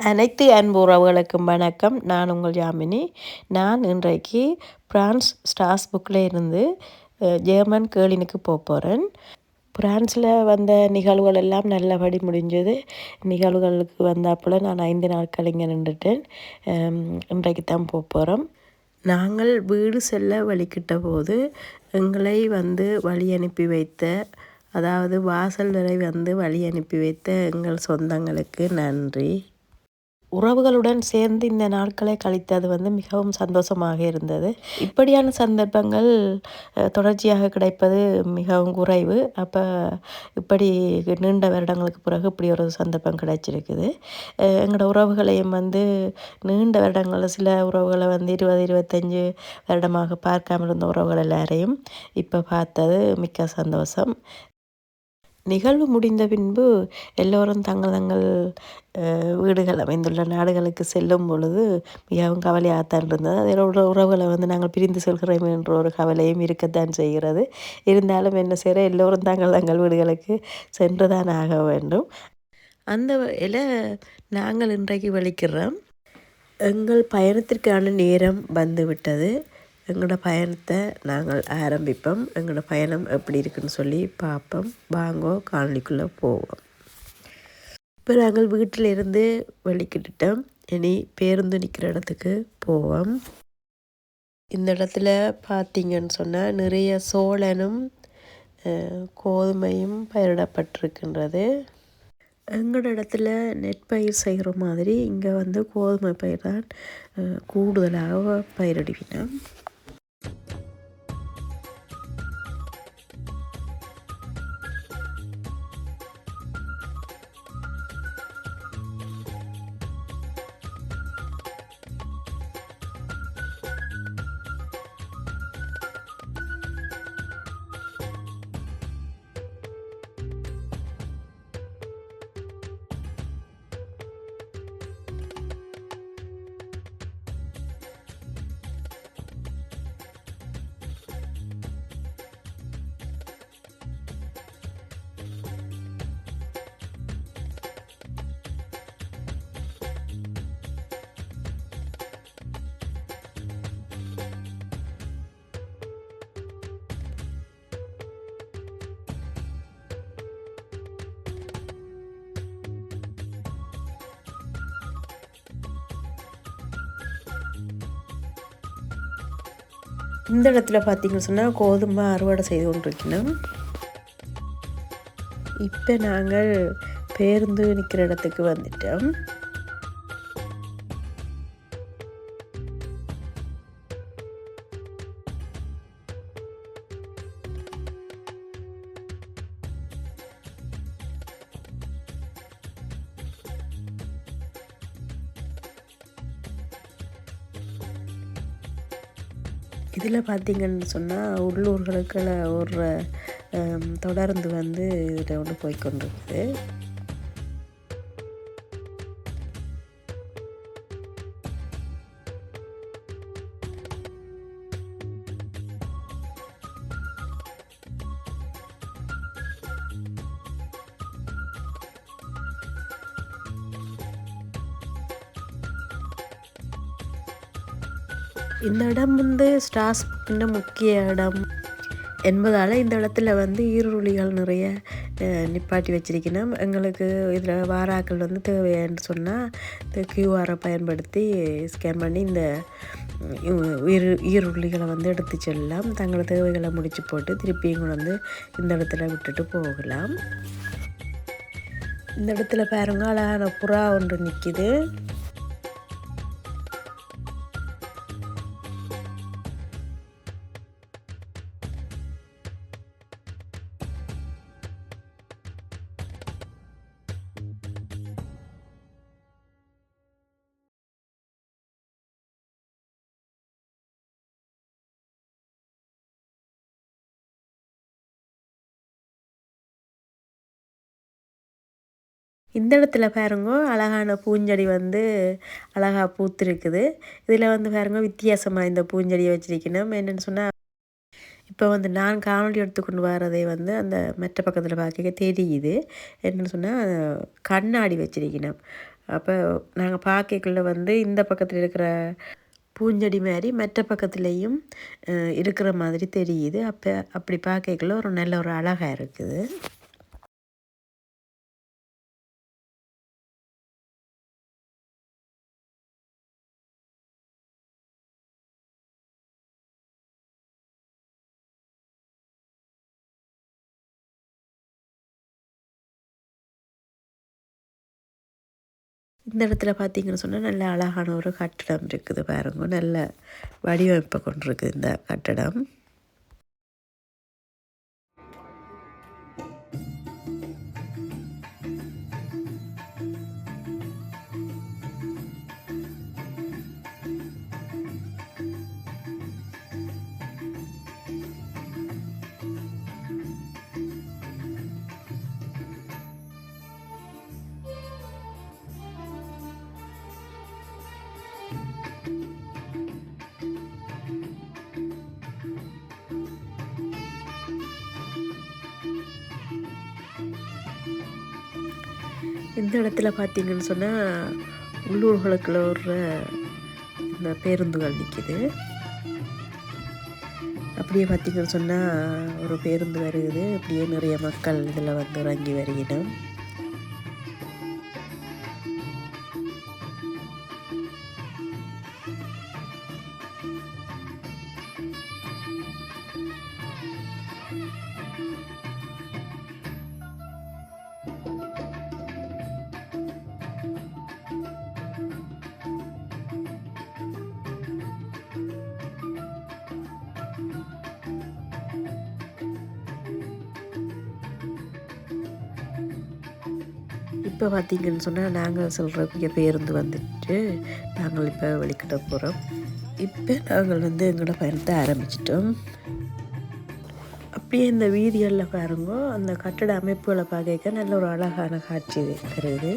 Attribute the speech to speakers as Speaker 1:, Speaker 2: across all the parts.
Speaker 1: அனைத்து அன்பு உறவுகளுக்கும் வணக்கம். நான் உங்கள் யாமினி. நான் இன்றைக்கு பிரான்ஸ் ஸ்ட்ராஸ்புக்கில் இருந்து ஜெர்மன் கேர்லினுக்கு போகிறேன். பிரான்ஸில் வந்த நிகழ்வுகள் எல்லாம் நல்லபடி முடிஞ்சது. நிகழ்வுகளுக்கு வந்தாப்புல நான் 5 நாட்கள் இங்கே நின்றுட்டேன். இன்றைக்கு தான் போகிறோம். நாங்கள் வீடு செல்ல வழிகிட்ட போது எங்களை வழி அனுப்பி வைத்த, அதாவது வாசல் வரை வழி அனுப்பி வைத்த எங்கள் சொந்தங்களுக்கு நன்றி. உறவுகளுடன் சேர்ந்து இந்த நாட்களை கழித்தது மிகவும் சந்தோஷமாக இருந்தது. இப்படியான சந்தர்ப்பங்கள் தொடர்ச்சியாக கிடைப்பது மிகவும் குறைவு. அப்போ இப்படி நீண்ட வருடங்களுக்கு பிறகு இப்படி ஒரு சந்தர்ப்பம் கிடைச்சிருக்குது. எங்களோட உறவுகளையும் நீண்ட வருடங்களில் சில உறவுகளை 20-25 வருடமாக பார்க்காமல் இருந்த உறவுகள் எல்லாரையும் இப்போ பார்த்தது மிக்க சந்தோஷம். நிகழ்வு முடிந்த பின்பு எல்லோரும் தங்கள் வீடுகள் அமைந்துள்ள நாடுகளுக்கு செல்லும் பொழுது மிகவும் கவலையாகத்தான் இருந்தது. அதோட உறவுகளை நாங்கள் பிரிந்து செல்கிறோம் என்ற ஒரு கவலையும் இருக்கத்தான் செய்கிறது. இருந்தாலும் என்ன செய்கிற, எல்லோரும் தங்கள் வீடுகளுக்கு சென்று தான் ஆக வேண்டும். அந்த வகையில் நாங்கள் இன்றைக்கு வலிக்கிறோம். எங்கள் பயணத்திற்கான நேரம் வந்துவிட்டது. எங்களோட பயணத்தை நாங்கள் ஆரம்பிப்போம். எங்களோட பயணம் எப்படி இருக்குன்னு சொல்லி பார்ப்போம். வாங்கோ காலனிக்குள்ளே போவோம். இப்போ நாங்கள் வீட்டிலிருந்து வெளிக்கிட்டுட்டோம். இனி பேருந்து நிற்கிற இடத்துக்கு போவோம். இந்த இடத்துல பார்த்தீங்கன்னு சொன்னால் நிறைய சோளனும் கோதுமையும் பயிரிடப்பட்டிருக்கின்றது. எங்களோட இடத்துல நெற்பயிர் செய்கிற மாதிரி இங்கே கோதுமை பயிர் தான் கூடுதலாக பயிரிடுவினோம். இந்த இடத்துல பார்த்தீங்கன்னு சொன்னால் கோதுமை அறுவடை செய்து கொண்டிருக்கணும். இப்போ நாங்கள் பேருந்து நிற்கிற இடத்துக்கு வந்துட்டோம். இதில் பார்த்திங்கன்னு சொன்னால் உள்ளூர்களுக்கு ஒரு தொடர்ந்து இதில் ஒன்று போய்கொண்டிருக்குது. இந்த இடம் ஸ்ட்ராஸ்புக்கின் முக்கிய இடம் என்பதால் இந்த இடத்துல ஈருருளிகள் நிறைய நிப்பாட்டி வச்சிருக்கணும். எங்களுக்கு இதில் வாராக்கள் தேவைன்னு சொன்னால் இந்த கியூஆரை பயன்படுத்தி ஸ்கேன் பண்ணி இந்த ஈருருளிகளை எடுத்து செல்லலாம். தங்களோட தேவைகளை முடிச்சு போட்டு திருப்பியும் இந்த இடத்துல விட்டுட்டு போகலாம். இந்த இடத்துல பாருங்க, அழகான புறா ஒன்று நிற்கிது. இந்த இடத்துல பாருங்க, அழகான பூஞ்செடி அழகாக பூத்துருக்குது. இதில் பாருங்க, வித்தியாசமாக இந்த பூஞ்செடியை வச்சிருக்கணும். என்னென்னு சொன்னால், இப்போ நான் காணொலி எடுத்துக்கொண்டு வரதே அந்த மற்ற பக்கத்தில் பார்க்க தெரியுது. என்னென்னு சொன்னால் கண்ணாடி வச்சிருக்கணும். அப்போ நாங்கள் பார்க்கக்குள்ள வந்து இந்த பக்கத்தில் இருக்கிற பூஞ்செடி மாதிரி மற்ற பக்கத்துலேயும் இருக்கிற மாதிரி தெரியுது. அப்போ அப்படி பார்க்கக்குள்ள ஒரு நல்ல ஒரு அழகாக இருக்குது. இந்த இடத்துல பார்த்தீங்கன்னு சொன்னால் நல்ல அழகான ஒரு கட்டடம் இருக்குது பாருங்க. நல்ல வடிவமைப்பை கொண்டிருக்குது இந்த கட்டடம். இந்த இடத்துல பார்த்தீங்கன்னு சொன்னால் உள்ளூர்களுக்குள்ள ஒரு இந்த பேருந்துகள் நிற்கிது. அப்படியே பார்த்தீங்கன்னு சொன்னால் ஒரு பேருந்து வருகுது. அப்படியே நிறைய மக்கள் இதில் வந்து இறங்கி வருகினோம். இப்போ பார்த்தீங்கன்னு சொன்னால் நாங்கள் சொல்கிறக்கூடிய பேருந்து வந்துட்டு நாங்கள் இப்போ வெளிக்கிட்ட போகிறோம். இப்போ நாங்கள் வந்து எங்களோட பயணத்தை ஆரம்பிச்சிட்டோம். அப்படியே இந்த வீதிகளில் பாருங்க, அந்த கட்டட அமைப்புகளை பார்க்க நல்ல ஒரு அழகான காட்சி தருது.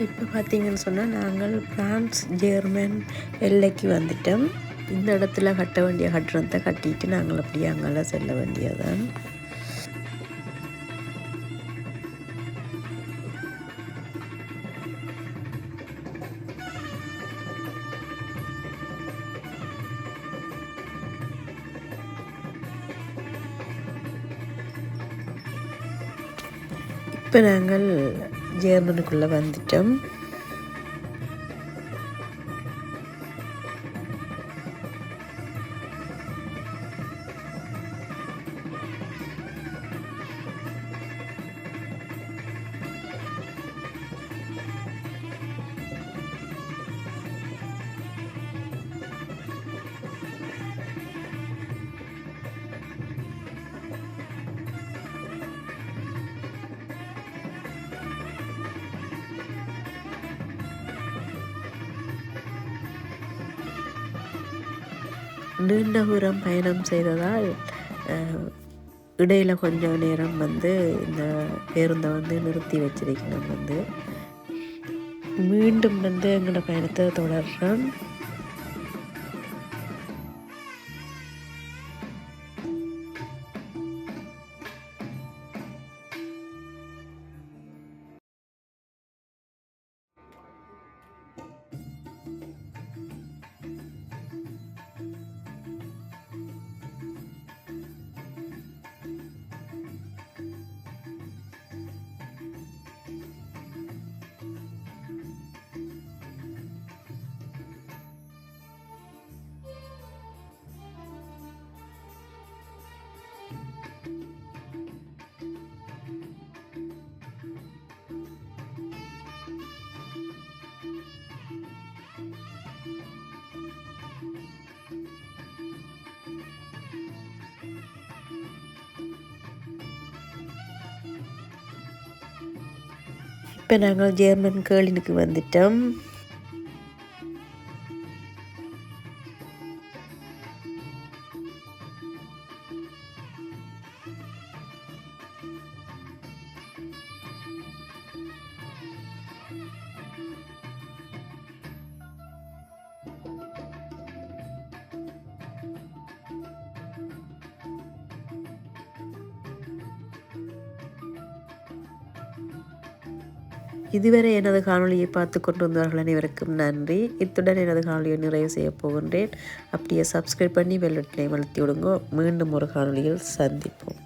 Speaker 1: இப்போ பார்த்தீங்கன்னு சொன்னால் நாங்கள் பிரான்ஸ் ஜெர்மன் எல்லைக்கு வந்துட்டோம். இந்த இடத்துல கட்ட வேண்டிய கட்டணத்தை கட்டிட்டு நாங்கள் அப்படியே அங்கெல்லாம் செல்ல வேண்டியதான். இப்போ நாங்கள் ஜெர்மனுக்குள்ளே வந்துட்டோம். நீண்ட தூரம் பயணம் செய்ததால் இடையில் கொஞ்சம் நேரம் இந்த பேருந்தை நிறுத்தி வச்சிருக்கணும். மீண்டும் எங்களோட பயணத்தை தொடர்றோம். இப்போ நாங்கள் ஜெர்மன் கேர்லினுக்கு வந்துட்டோம். இதுவரை எனது காணொலியை பார்த்து கொண்டு வந்தவர்கள் அனைவருக்கும் நன்றி. இத்துடன் எனது காணொலியை நிறைவு செய்ய போகின்றேன். அப்படியே சப்ஸ்கிரைப் பண்ணி பெல் பட்டனை அழுத்தி விடுங்க. மீண்டும் ஒரு காணொலியில் சந்திப்போம்.